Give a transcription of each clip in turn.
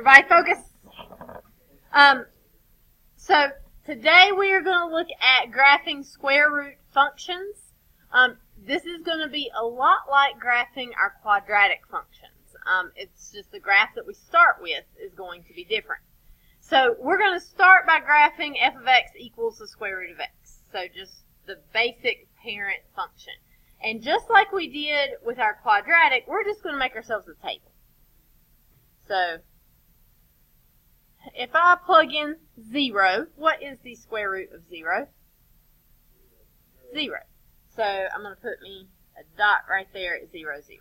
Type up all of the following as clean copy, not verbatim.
Everybody focus. So today we are going to look at graphing square root functions. This is going to be a lot like graphing our quadratic functions. It's just the graph that we start with is going to be different. So we're going to start by graphing f of x equals the square root of x. So just the basic parent function. And just like we did with our quadratic, we're just going to make ourselves a table. So if I plug in 0, what is the square root of 0? 0. So I'm going to put me a dot right there at 0, 0.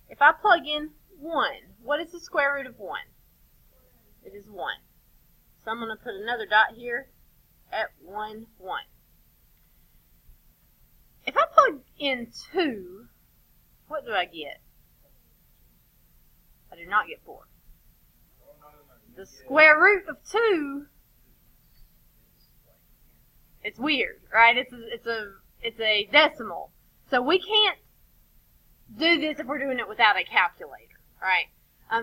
If I plug in 1, what is the square root of 1? It is 1. So I'm going to put another dot here at 1, 1. If I plug in 2, what do I get? I do not get 4. The square root of 2, it's weird, right? It's a decimal. So we can't do this if we're doing it without a calculator, right?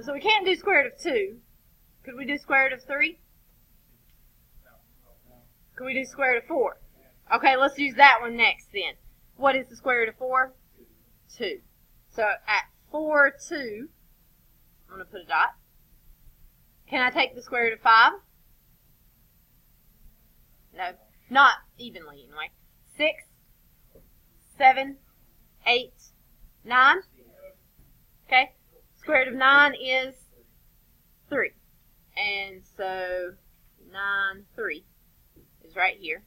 So we can't do square root of 2. Could we do square root of 3? Could we do square root of 4? Okay, let's use that one next then. What is the square root of 4? 2. So at 4, 2, I'm going to put a dot. Can I take the square root of 5? No, not evenly anyway. 6, 7, 8, 9. Okay, square root of 9 is 3. And so 9, 3 is right here.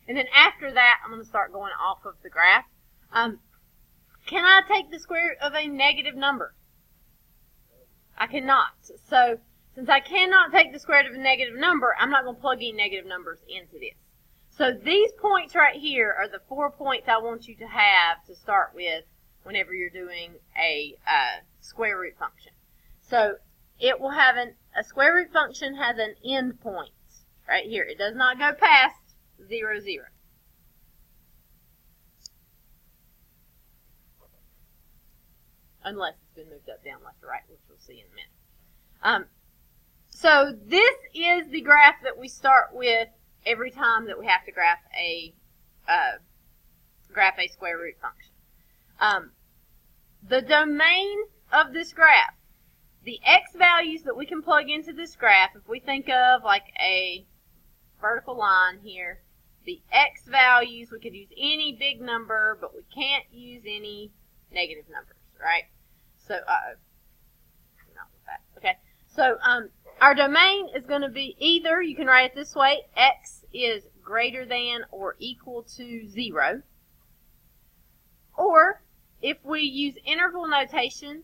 And then after that, I'm going to start going off of the graph. Can I take the square root of a negative number? I cannot. So since I cannot take the square root of a negative number, I'm not going to plug any negative numbers into this. So these points right here are the 4 points I want you to have to start with whenever you're doing a square root function. So it will have a square root function has an end point right here. It does not go past 0, 0. Unless it's been moved up, down, left, or right, which we'll see in a minute. So this is the graph that we start with every time that we have to graph a square root function. The domain of this graph, the x values that we can plug into this graph, if we think of like a vertical line here, the x values, we could use any big number, but we can't use any negative numbers, right? So, not with that. Okay. So, our domain is going to be either, you can write it this way, x is greater than or equal to 0. Or, if we use interval notation,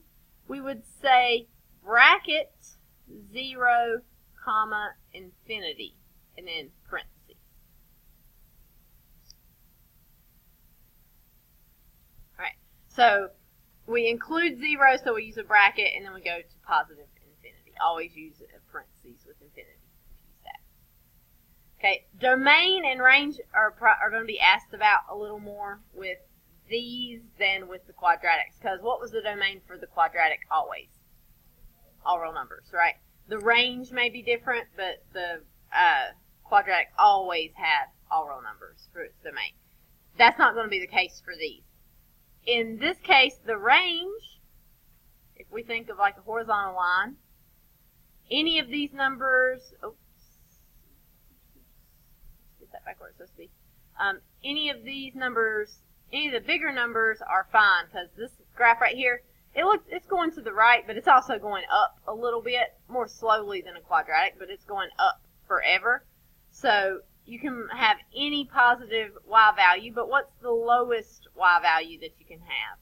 we would say bracket 0, comma, infinity, and then parentheses. Alright, so we include 0, so we use a bracket, and then we go to positive infinity. Always use a parentheses with infinity. Use that. Okay, domain and range are going to be asked about a little more with these than with the quadratics. Because what was the domain for the quadratic always? All real numbers, right? The range may be different, but the quadratic always had all real numbers for its domain. That's not going to be the case for these. In this case, the range, if we think of like a horizontal line, any of these numbers, oops, get that back where it's supposed to be. Any of these numbers, any of the bigger numbers are fine because this graph right here, it's going to the right, but it's also going up a little bit, more slowly than a quadratic, but it's going up forever. So you can have any positive y value, but what's the lowest y value that you can have?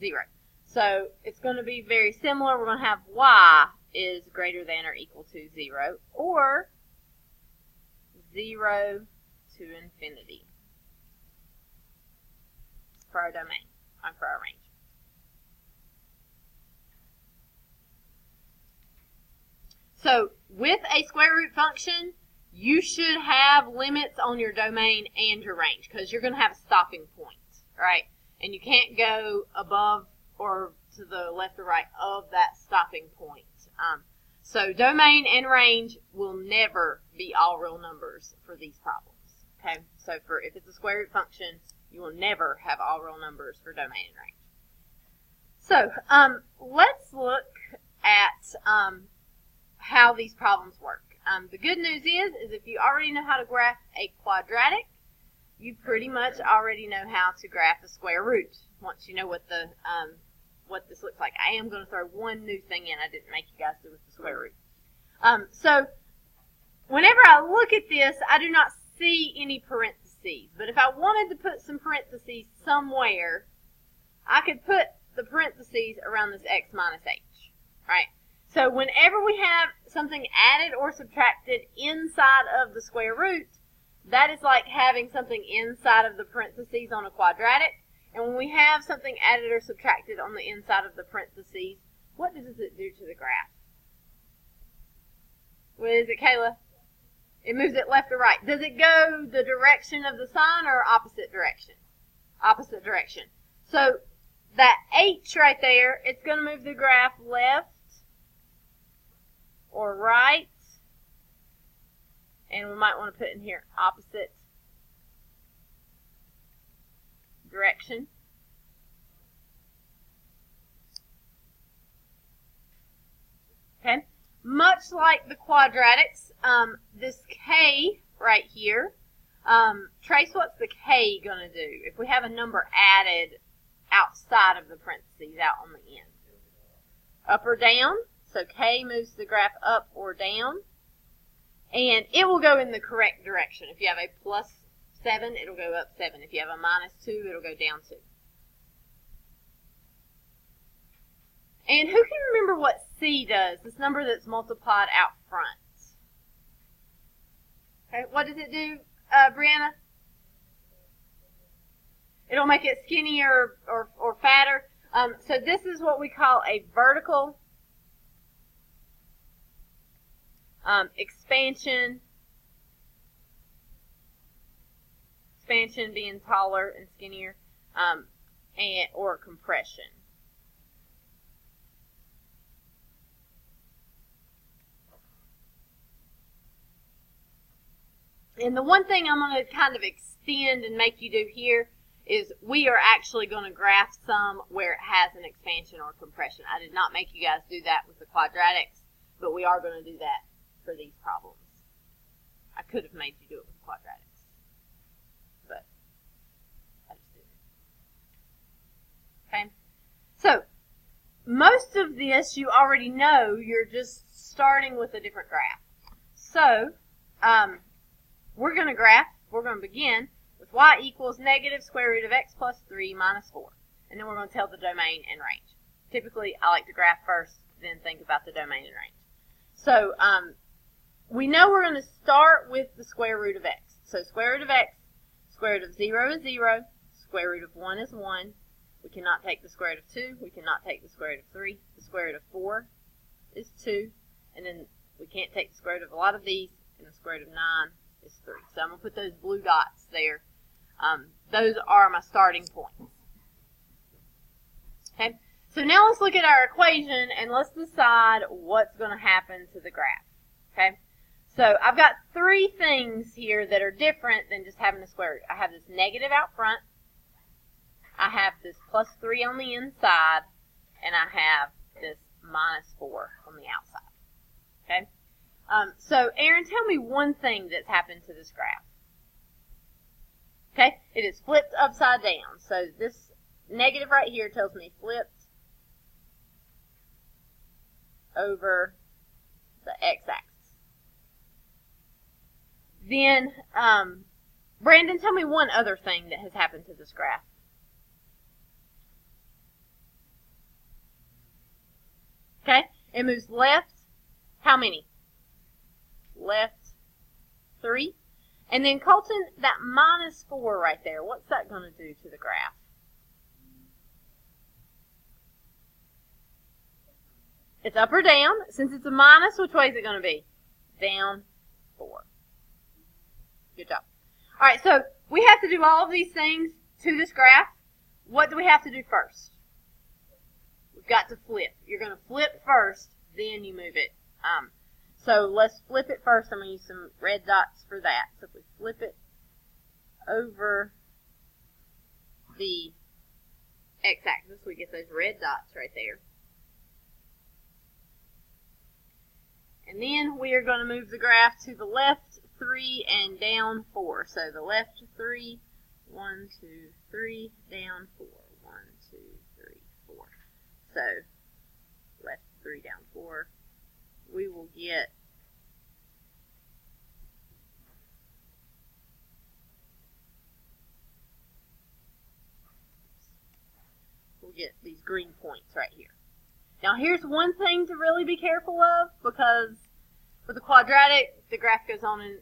0. So it's going to be very similar. We're going to have y is greater than or equal to 0, or 0 to infinity for our domain, for our range. So with a square root function, you should have limits on your domain and your range because you're going to have a stopping point, right? And you can't go above or to the left or right of that stopping point So domain and range will never be all real numbers for these problems. Okay, so if it's a square root function, you will never have all real numbers for domain and range. So let's look at how these problems work. The good news is if you already know how to graph a quadratic, you pretty much already know how to graph a square root once you know what this looks like. I am going to throw one new thing in I didn't make you guys do with the square root. So whenever I look at this, I do not see any parentheses. But if I wanted to put some parentheses somewhere, I could put the parentheses around this x minus h, right? So whenever we have something added or subtracted inside of the square root, that is like having something inside of the parentheses on a quadratic. And when we have something added or subtracted on the inside of the parentheses, what does it do to the graph? What is it, Kayla? It moves it left or right. Does it go the direction of the sign or opposite direction? Opposite direction. So that H right there, it's going to move the graph left or right. And we might want to put in here opposite direction. Okay. Much like the quadratics, this K right here, trace what's the K going to do if we have a number added outside of the parentheses out on the end? Up or down. So K moves the graph up or down. And it will go in the correct direction. If you have a plus 7, it'll go up 7. If you have a minus 2, it'll go down 2. And who can remember what C does, this number that's multiplied out front? Okay, what does it do, Brianna? It'll make it skinnier or fatter. So this is what we call a vertical expansion. Expansion being taller and skinnier, or compression. And the one thing I'm going to kind of extend and make you do here is we are actually going to graph some where it has an expansion or compression. I did not make you guys do that with the quadratics, but we are going to do that for these problems. I could have made you do it with quadratics, but I just didn't. Okay, so most of this you already know. You're just starting with a different graph. So we're going to begin with y equals negative square root of x plus 3 minus 4. And then we're going to tell the domain and range. Typically, I like to graph first, then think about the domain and range. So we know we're going to start with the square root of x. So square root of x, square root of 0 is 0, square root of 1 is 1. We cannot take the square root of 2. We cannot take the square root of 3. The square root of 4 is 2. And then we can't take the square root of a lot of these. And the square root of 9 is 3. So I'm going to put those blue dots there. Those are my starting points. Okay, so now let's look at our equation and let's decide what's going to happen to the graph. Okay, so I've got three things here that are different than just having a square root. I have this negative out front, I have this plus 3 on the inside, and I have this minus 4 on the outside. Okay, so Aaron, tell me one thing that's happened to this graph. Okay, it is flipped upside down. So this negative right here tells me flipped over the x-axis. Then, Brandon, tell me one other thing that has happened to this graph. Okay, it moves left. How many? Left 3. And then Colton, that minus 4 right there, what's that going to do to the graph? It's up or down. Since it's a minus, which way is it going to be? Down 4. Good job. All right, so we have to do all of these things to this graph. What do we have to do first? We've got to flip. You're going to flip first then you move it. So let's flip it first. I'm going to use some red dots for that. So if we flip it over the x-axis, we get those red dots right there. And then we are going to move the graph to the left 3 and down 4. So the left 3, 1, 2, 3, down 4, 1, 2, 3, 4. So left 3, down 4. We will get these green points right here. Now here's one thing to really be careful of, because with the quadratic, the graph goes on in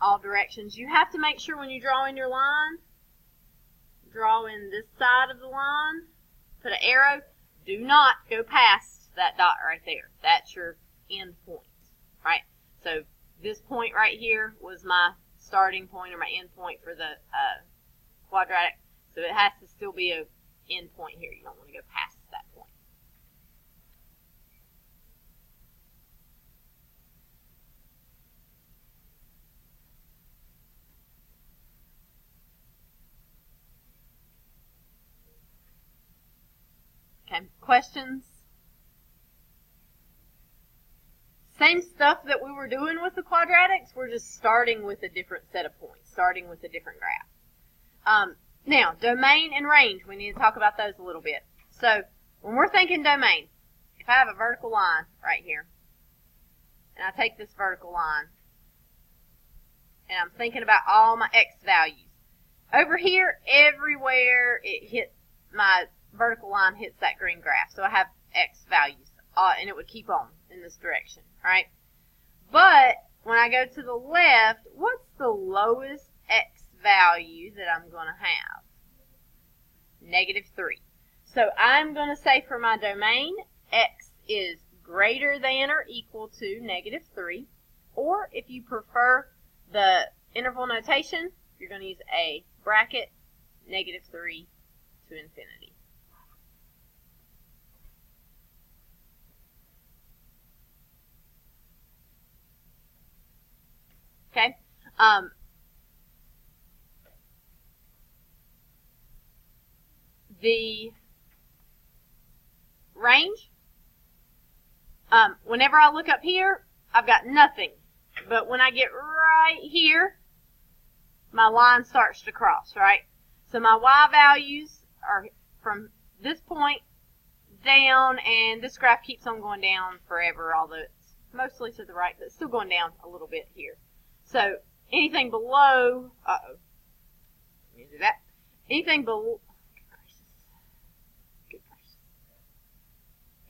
all directions. You have to make sure when you draw in your line, draw in this side of the line, put an arrow, do not go past that dot right there. That's your end point, right? So this point right here was my starting point or my end point for the quadratic. So it has to still be a end point here. You don't want to go past that point. Okay, questions? Same stuff that we were doing with the quadratics, we're just starting with a different set of points, starting with a different graph. Now, domain and range, we need to talk about those a little bit. So, when we're thinking domain, if I have a vertical line right here, and I take this vertical line, and I'm thinking about all my x values, over here, everywhere it hits, my vertical line hits that green graph. So I have x values, and it would keep on in this direction, right? But when I go to the left, what's the lowest x value that I'm going to have? -3. So I'm going to say for my domain, x is greater than or equal to -3. Or if you prefer the interval notation, you're going to use a bracket, -3 to infinity. Okay? The range, whenever I look up here, I've got nothing. But when I get right here, my line starts to cross, right? So my y values are from this point down, and this graph keeps on going down forever, although it's mostly to the right, but it's still going down a little bit here. So anything below, let me do that. Anything below,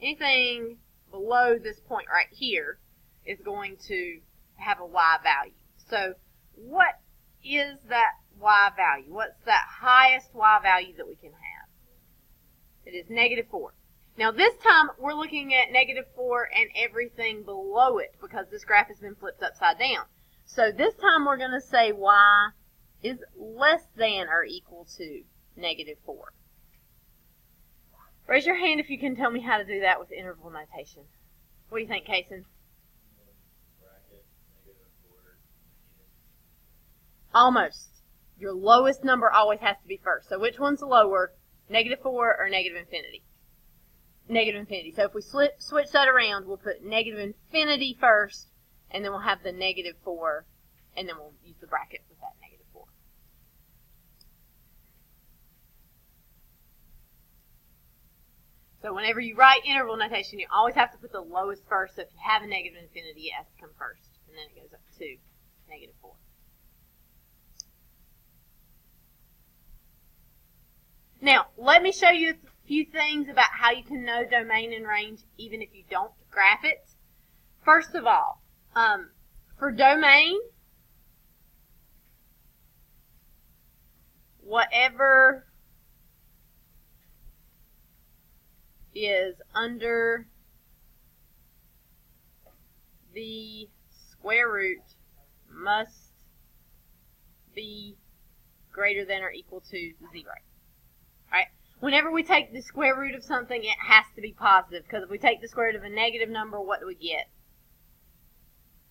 anything below this point right here is going to have a y value. So what is that y value? What's that highest y value that we can have? It is -4. Now this time we're looking at -4 and everything below it because this graph has been flipped upside down. So this time we're going to say y is less than or equal to -4. Raise your hand if you can tell me how to do that with interval notation. What do you think, Kason? Almost. Your lowest number always has to be first. So which one's lower, -4 or -infinity? -infinity. So if we switch that around, we'll put -infinity first, and then we'll have the -4, and then we'll use the bracket with that -4. So whenever you write interval notation, you always have to put the lowest first. So if you have a -infinity, it has to come first, and then it goes up to -4. Now, let me show you a few things about how you can know domain and range even if you don't graph it. First of all, for domain, whatever is under the square root must be greater than or equal to 0. Right? whenever we take the square root of something, it has to be positive, because if we take the square root of a negative number, what do we get?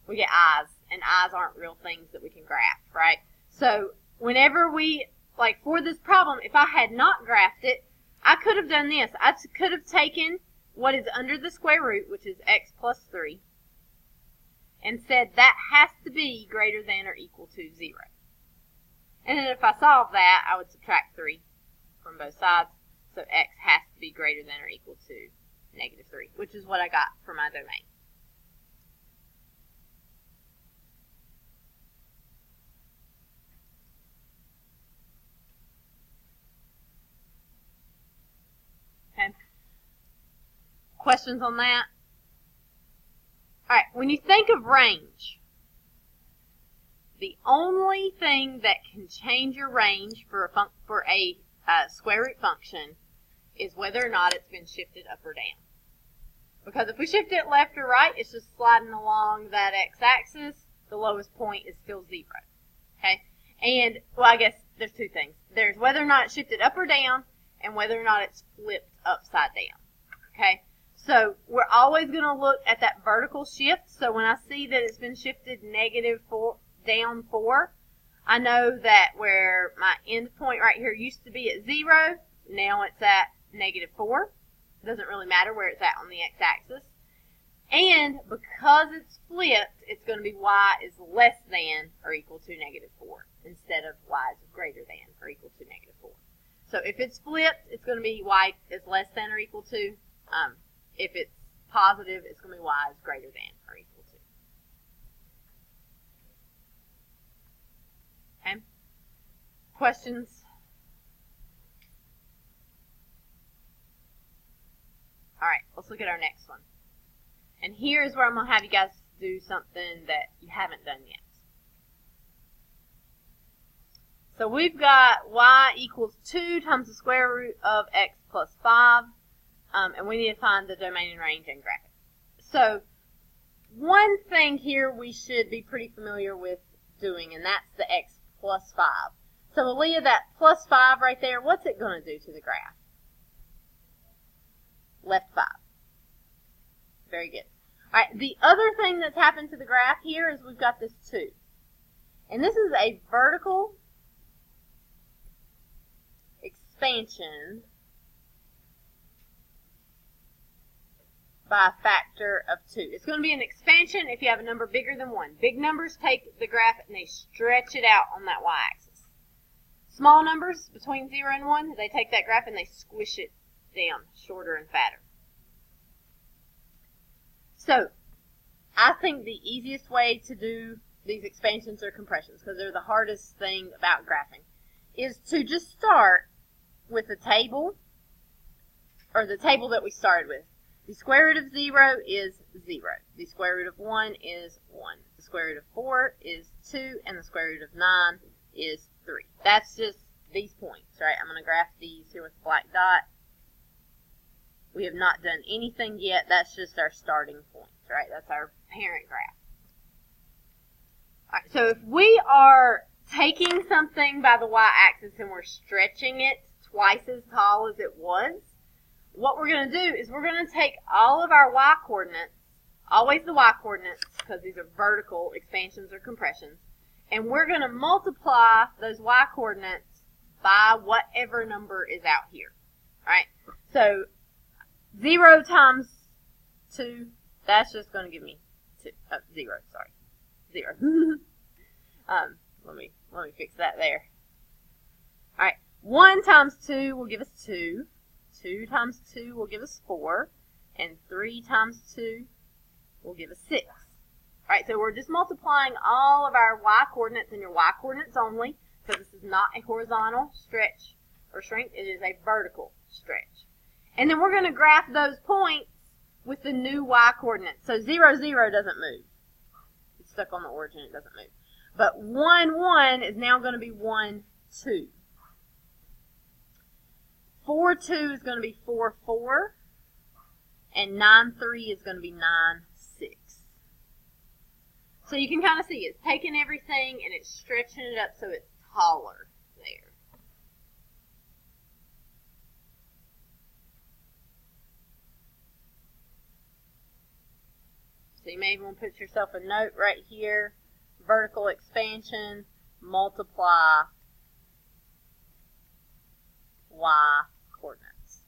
We get i's, and i's aren't real things that we can graph, right? So whenever we, like for this problem, if I had not graphed it, I could have done this. I could have taken what is under the square root, which is x plus 3, and said that has to be greater than or equal to 0. And then if I solve that, I would subtract 3 from both sides. So x has to be greater than or equal to negative 3, which is what I got for my domain. Okay. Questions on that? All right, when you think of range, the only thing that can change your range for a square root function is whether or not it's been shifted up or down. Because if we shift it left or right, it's just sliding along that x-axis. The lowest point is still 0. Okay? And, well, I guess there's two things. There's whether or not it's shifted up or down, and whether or not it's flipped upside down. Okay? So we're always going to look at that vertical shift. So when I see that it's been shifted down 4, I know that where my end point right here used to be at 0, now it's at negative 4. It doesn't really matter where it's at on the x-axis. And because it's flipped, it's going to be y is less than or equal to negative 4 instead of y is greater than or equal to negative 4. So if it's flipped, it's going to be y is less than or equal to. If it's positive, it's going to be y is greater than or equal to. Okay? Questions? All right, let's look at our next one. And here is where I'm going to have you guys do something that you haven't done yet. So we've got y equals 2 times the square root of x plus 5. And we need to find the domain and range and graph it. So one thing here we should be pretty familiar with doing, and that's the x plus 5. So Aaliyah, that plus 5 right there, what's it going to do to the graph? Left 5. Very good. All right, the other thing that's happened to the graph here is we've got this 2. And this is a vertical expansion by a factor of 2. It's going to be an expansion if you have a number bigger than 1. Big numbers take the graph and they stretch it out on that y-axis. Small numbers between 0 and 1, they take that graph and they squish it down, shorter and fatter. So, I think the easiest way to do these expansions or compressions, because they're the hardest thing about graphing, is to just start with a table, or the table that we started with. The square root of 0 is 0. The square root of 1 is 1. The square root of 4 is 2. And the square root of 9 is 3. That's just these points, right? I'm going to graph these here with a black dot. We have not done anything yet. That's just our starting points, right? That's our parent graph. All right, so if we are taking something by the y-axis and we're stretching it twice as tall as it was, what we're going to do is we're going to take all of our y-coordinates, always the y-coordinates, because these are vertical expansions or compressions, and we're going to multiply those y-coordinates by whatever number is out here, right? So 0 times 2, that's just going to give me 0, sorry. 0. Let me fix that there. All right, 1 times 2 will give us 2. 2 times 2 will give us 4, and 3 times 2 will give us 6. All right, so we're just multiplying all of our y-coordinates and your y-coordinates only, so this is not a horizontal stretch or shrink, it is a vertical stretch. And then we're going to graph those points with the new y-coordinates. So 0, 0 doesn't move. It's stuck on the origin, it doesn't move. But 1, 1 is now going to be 1, 2. 4, 2 is going to be 4, 4. And 9, 3 is going to be 9, 6. So you can kind of see it's taking everything and it's stretching it up so it's taller there. So you may even want to put yourself a note right here. Vertical expansion, multiply y coordinates.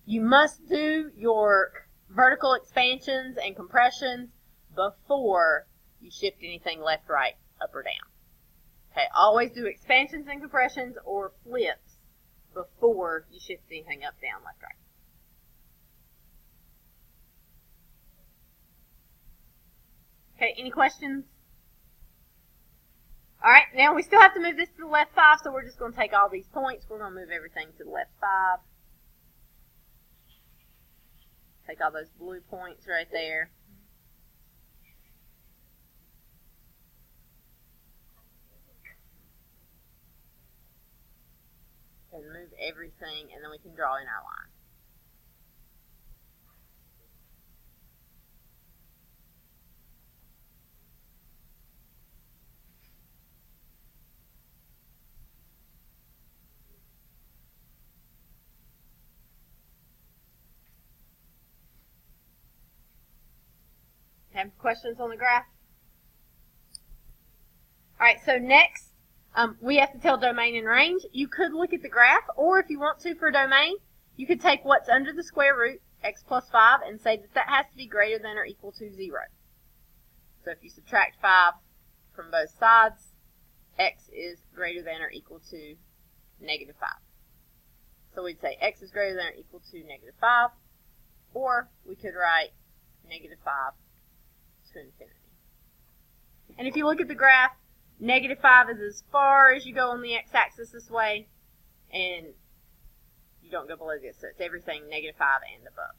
You must do your vertical expansions and compressions before you shift anything left, right, up, or down. Okay, always do expansions and compressions or flips before you shift anything up, down, left, right. Okay, any questions? All right, now we still have to move this to the left 5, so we're just going to take all these points. We're going to move everything to the left 5. Take all those blue points right there. And move everything, and then we can draw in our line. Have questions on the graph? All right, so next, we have to tell domain and range. You could look at the graph, or if you want to for domain, you could take what's under the square root, x plus 5, and say that that has to be greater than or equal to 0. So if you subtract 5 from both sides, x is greater than or equal to negative 5. So we'd say x is greater than or equal to negative 5, or we could write negative 5 to infinity. And if you look at the graph, negative 5 is as far as you go on the x-axis this way, and you don't go below this, so it's everything negative 5 and above.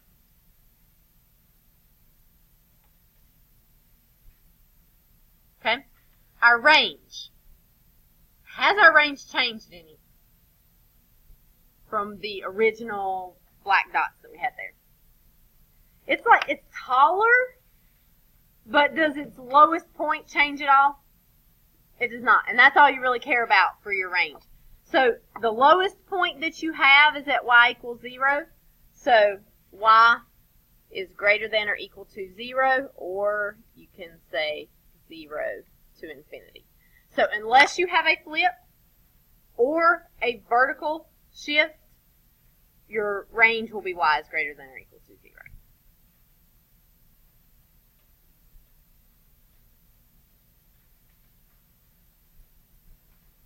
Okay? Our range. Has our range changed any from the original black dots that we had there? It's like it's taller, but does its lowest point change at all? It does not, and that's all you really care about for your range. So the lowest point that you have is at y equals 0. So y is greater than or equal to 0, or you can say 0 to infinity. So unless you have a flip or a vertical shift, your range will be y is greater than or equal to 0.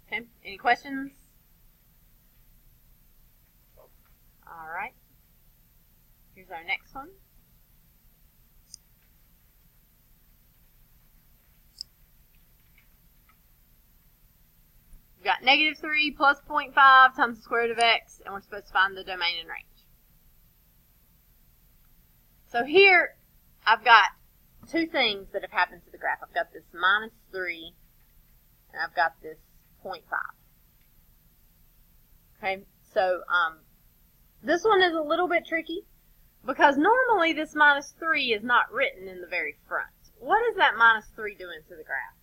Okay, any questions? All right. Here's our next one. We've got negative 3 plus 0.5 times the square root of x, and we're supposed to find the domain and range. So here, I've got two things that have happened to the graph. I've got this minus 3, and I've got this 0.5. Okay, so this one is a little bit tricky because normally this minus 3 is not written in the very front. What is that minus 3 doing to the graph?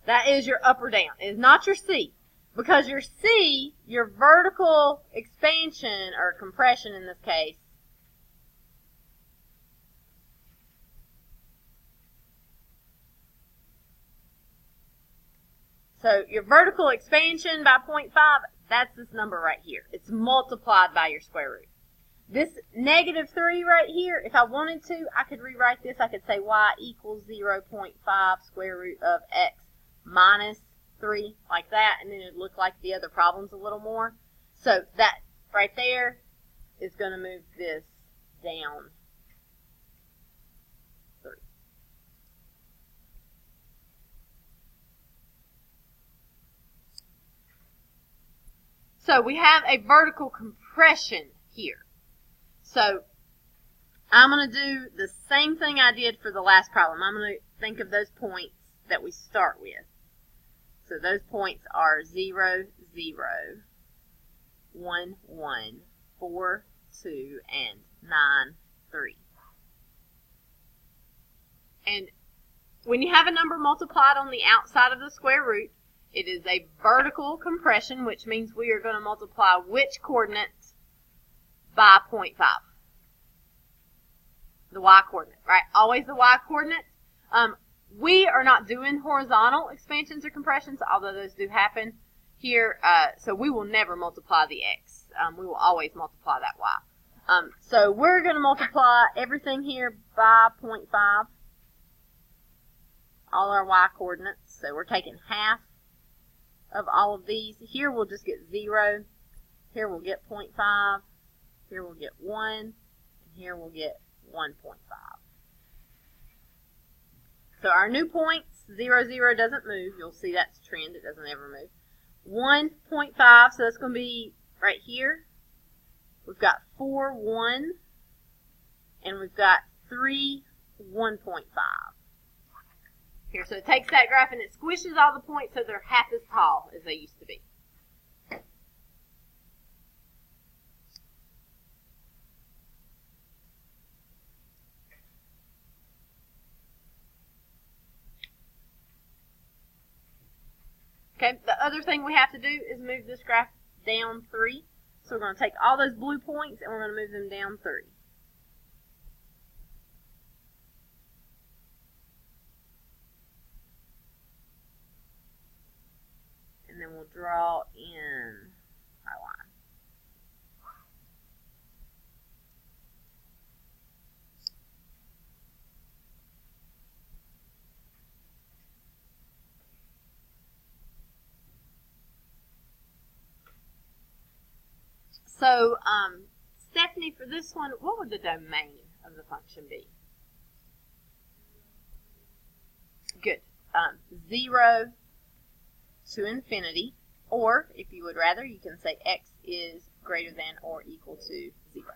That is your up or down. It is not your C. Because your C, your vertical expansion, or compression in this case, so your vertical expansion by 0.5, that's this number right here. It's multiplied by your square root. This negative 3 right here, if I wanted to, I could rewrite this. I could say y equals 0.5 square root of x minus 3, like that, and then it would look like the other problems a little more. So that right there is going to move this down 3. So we have a vertical compression here. So I'm going to do the same thing I did for the last problem. I'm going to think of those points that we start with. So those points are 0, 0, 1, 1, 4, 2, and 9, 3. And when you have a number multiplied on the outside of the square root, It is a vertical compression, which means we are going to multiply which coordinate by 0.5? The y coordinate, right? Always the y coordinate. We are not doing horizontal expansions or compressions, although those do happen here. So we will never multiply the x. We will always multiply that y. So we're going to multiply everything here by 0.5. All our y coordinates. So we're taking half of all of these. Here we'll just get 0. Here we'll get 0.5. Here we'll get 1. And here we'll get 1.5. So our new points, 0, 0 doesn't move. You'll see that's a trend. It doesn't ever move. 1.5, so that's going to be right here. We've got 4, 1. And we've got 3, 1.5. Here, so it takes that graph and it squishes all the points so they're half as tall as they used to be. Okay, the other thing we have to do is move this graph down 3. So we're going to take all those blue points and we're going to move them down 3. And then we'll draw in our line. So, Stephanie, for this one, what would the domain of the function be? Good. 0 to infinity, or if you would rather, you can say x is greater than or equal to 0.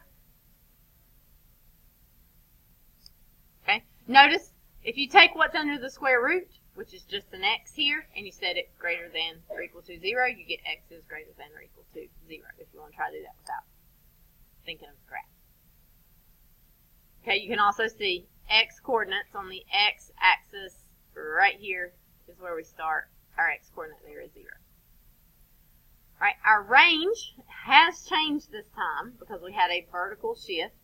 Okay. Notice, if you take what's under the square root, which is just an x here, and you set it greater than or equal to 0, you get x is greater than or equal to 0, if you want to try to do that without thinking of the graph. Okay, you can also see x coordinates on the x-axis right here is where we start. Our x coordinate there is 0. All right, our range has changed this time because we had a vertical shift.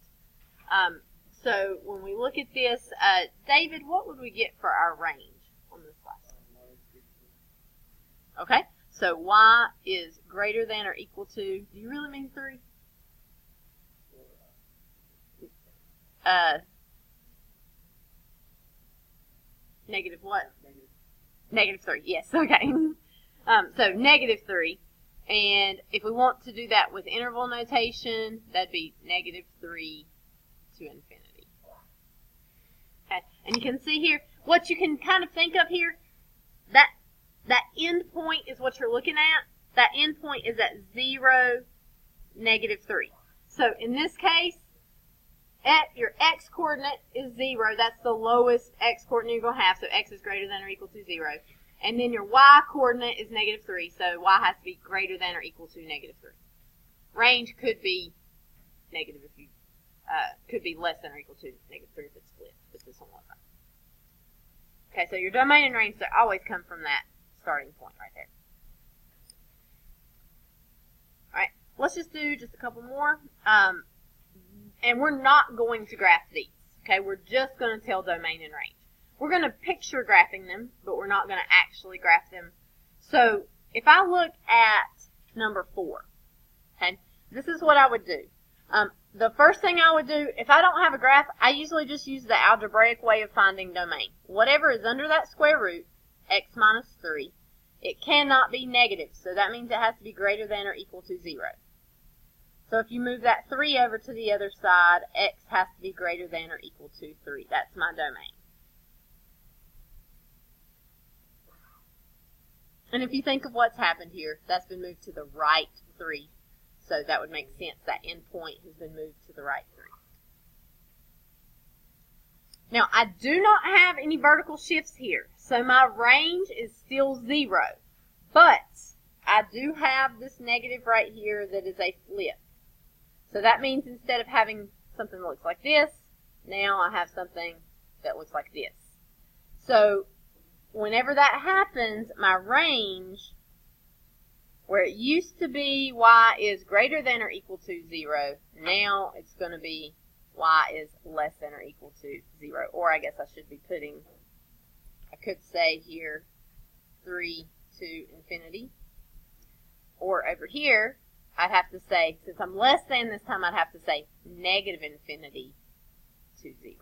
So when we look at this, David, what would we get for our range on this last one? Okay, so y is greater than or equal to, do you really mean 3? Negative what? Negative 3, yes, okay. So negative 3. And if we want to do that with interval notation, that'd be negative 3 to infinity. Okay, and you can see here, what you can kind of think of here, that end point is what you're looking at. That end point is at 0, negative 3. So in this case, your x coordinate is 0. That's the lowest x coordinate you're going to have, so x is greater than or equal to 0. And then your y coordinate is negative 3, so y has to be greater than or equal to negative 3. Range could be negative if you, could be less than or equal to negative 3 if it's split, but this one wasn't. Okay, so your domain and range, they always come from that starting point right there. Alright, let's just do just a couple more. And we're not going to graph these. Okay, we're just going to tell domain and range. We're going to picture graphing them, but we're not going to actually graph them. So if I look at number 4, okay, this is what I would do. The first thing I would do, if I don't have a graph, I usually just use the algebraic way of finding domain. Whatever is under that square root, x minus 3, it cannot be negative. So that means it has to be greater than or equal to 0. So if you move that 3 over to the other side, x has to be greater than or equal to 3. That's my domain. And if you think of what's happened here, that's been moved to the right 3. So that would make sense. That end point has been moved to the right 3. Now, I do not have any vertical shifts here. So my range is still 0. But I do have this negative right here that is a flip. So that means instead of having something that looks like this, now I have something that looks like this. So whenever that happens, my range, where it used to be y is greater than or equal to 0, now it's going to be y is less than or equal to 0. Or I guess I should be putting, I could say here 3 to infinity. Or over here, I'd have to say, since I'm less than this time, I'd have to say negative infinity to 0.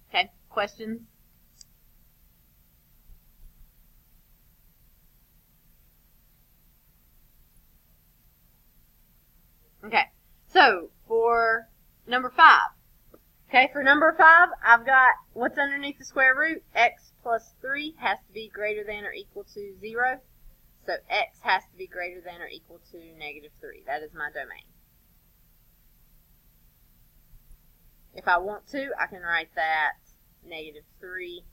Okay, questions? Okay, so for number 5. Okay, for number 5, I've got what's underneath the square root. X plus 3 has to be greater than or equal to 0. So x has to be greater than or equal to negative 3. That is my domain. If I want to, I can write that negative 3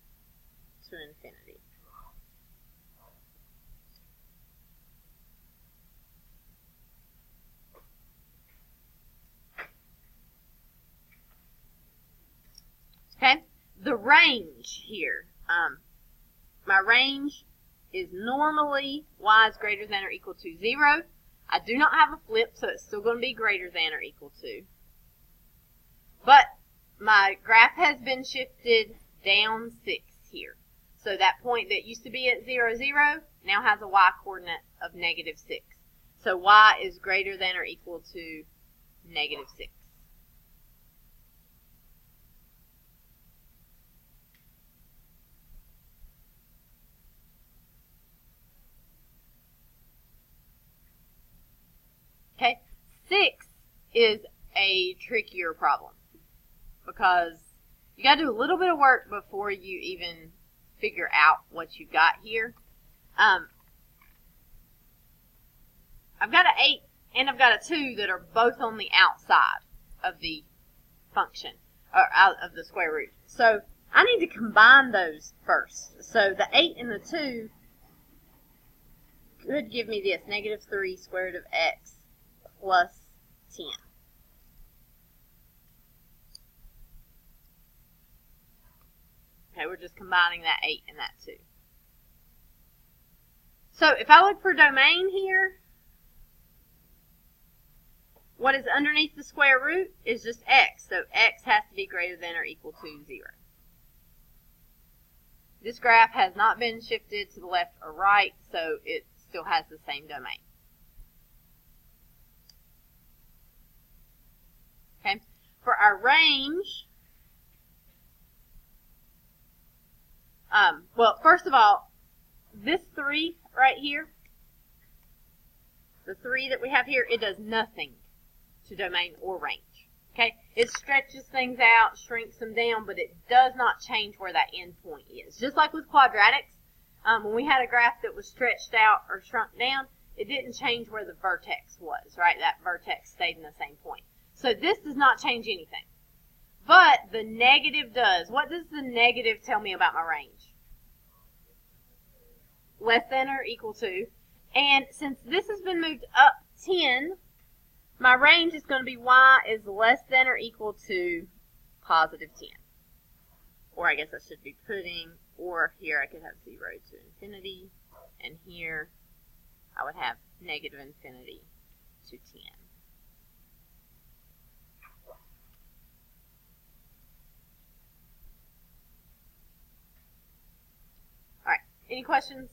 to infinity. Okay, the range here. My range is normally y is greater than or equal to 0. I do not have a flip, so it's still going to be greater than or equal to. But my graph has been shifted down 6 here. So that point that used to be at 0, 0 now has a y coordinate of negative 6. So y is greater than or equal to negative 6. Okay, 6 is a trickier problem because you got to do a little bit of work before you even figure out what you got here. I've got an 8 and I've got a 2 that are both on the outside of the function, or out of the square root. So I need to combine those first. So the 8 and the 2 could give me this, negative 3 square root of x plus 10. Okay, we're just combining that 8 and that 2. So if I look for domain here, what is underneath the square root is just x. So x has to be greater than or equal to 0. This graph has not been shifted to the left or right, so it still has the same domain. Okay, for our range, well, first of all, this 3 right here, the 3 that we have here, it does nothing to domain or range. Okay, it stretches things out, shrinks them down, but it does not change where that end point is. Just like with quadratics, when we had a graph that was stretched out or shrunk down, it didn't change where the vertex was, right? That vertex stayed in the same point. So this does not change anything. But the negative does. What does the negative tell me about my range? Less than or equal to. And since this has been moved up 10, my range is going to be y is less than or equal to positive 10. Or I guess I should be putting, or here I could have 0 to infinity. And here I would have negative infinity to 10. All right, any questions?